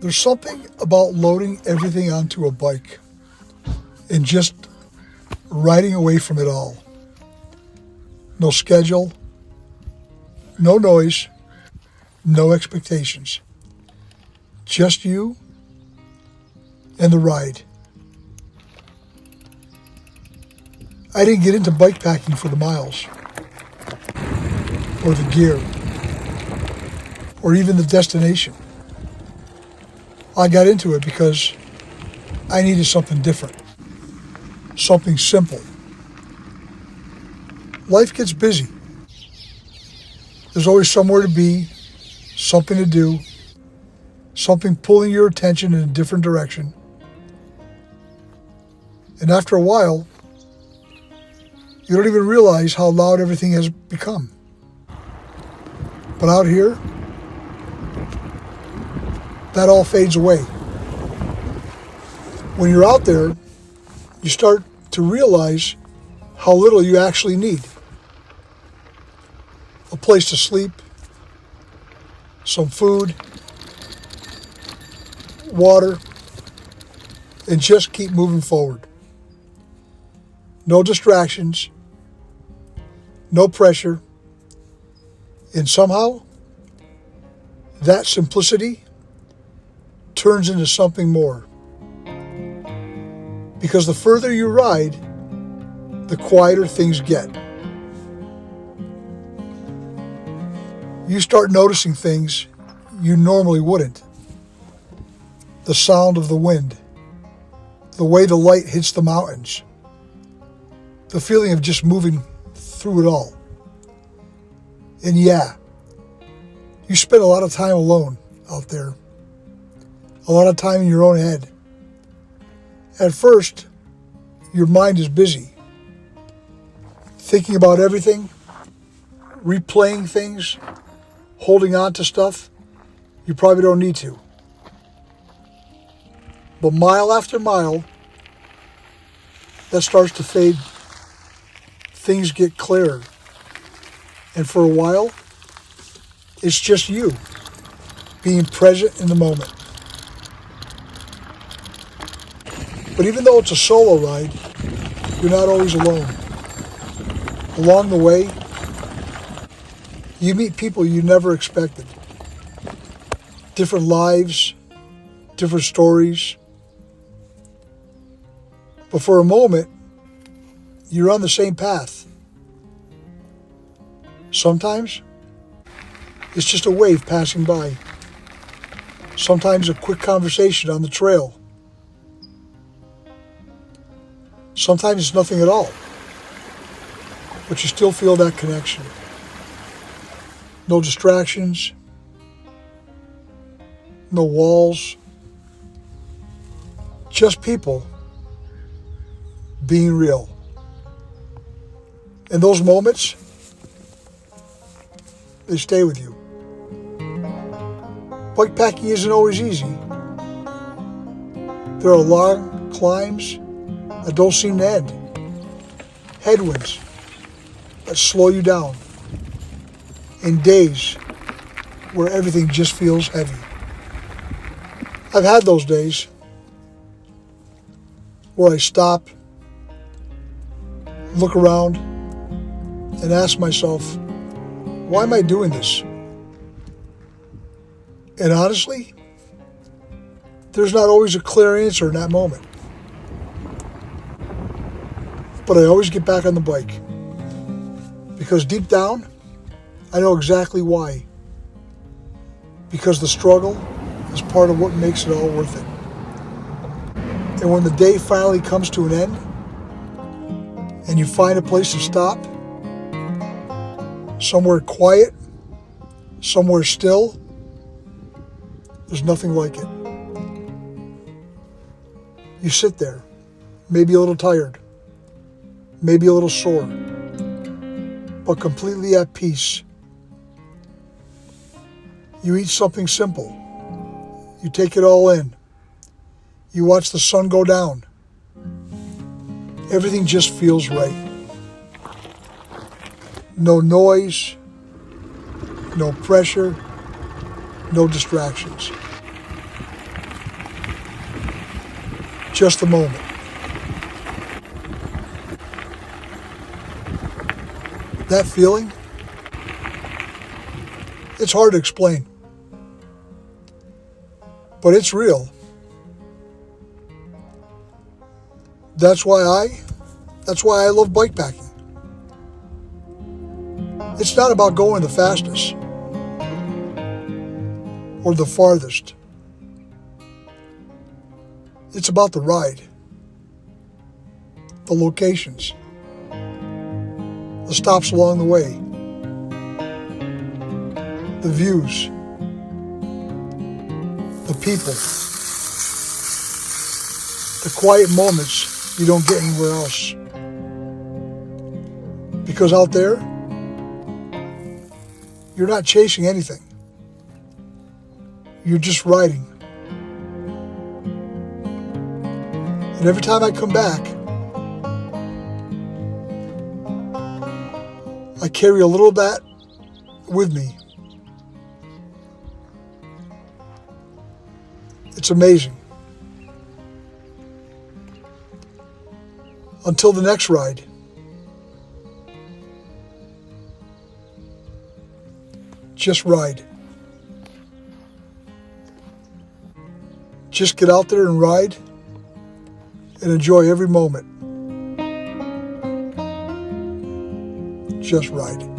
There's something about loading everything onto a bike and just riding away from it all. No schedule, no noise, no expectations. Just you and the ride. I didn't get into bikepacking for the miles, or the gear, or even the destination. I got into it because I needed something different, something simple. Life gets busy. There's always somewhere to be, something to do, something pulling your attention in a different direction. And after a while, you don't even realize how loud everything has become. But out here, that all fades away. When you're out there, you start to realize how little you actually need. A place to sleep, some food, water, and just keep moving forward. No distractions, no pressure, and somehow that simplicity turns into something more. Because the further you ride, the quieter things get. You start noticing things you normally wouldn't. The sound of the wind, the way the light hits the mountains, the feeling of just moving through it all. And yeah, you spend a lot of time alone out there, a lot of time in your own head. At first, your mind is busy, thinking about everything, replaying things, holding on to stuff you probably don't need to. But mile after mile, that starts to fade. Things get clearer. And for a while, it's just you being present in the moment. But even though it's a solo ride, you're not always alone. Along the way, you meet people you never expected. Different lives, different stories. But for a moment, you're on the same path. Sometimes, it's just a wave passing by. Sometimes a quick conversation on the trail. Sometimes it's nothing at all. But you still feel that connection. No distractions. No walls. Just people being real. And those moments, they stay with you. Bikepacking isn't always easy. There are long climbs that don't seem to end. Headwinds that slow you down. And days where everything just feels heavy. I've had those days where I stop, look around, and ask myself, why am I doing this? And honestly, there's not always a clear answer in that moment. But I always get back on the bike. Because deep down, I know exactly why. Because the struggle is part of what makes it all worth it. And when the day finally comes to an end, and you find a place to stop, somewhere quiet, somewhere still, there's nothing like it. You sit there, maybe a little tired, maybe a little sore, but completely at peace. You eat something simple. You take it all in. You watch the sun go down. Everything just feels right. No noise, no pressure, no distractions. just the moment. That feeling, it's hard to explain, but it's real. That's why I love bikepacking. It's not about going the fastest or the farthest. It's about the ride, the locations, the stops along the way, the views, the people, the quiet moments you don't get anywhere else. Because out there, you're not chasing anything. You're just riding. And every time I come back, I carry a little of that with me. It's amazing. Until the next ride, just ride. Just get out there and ride and enjoy every moment. Just ride.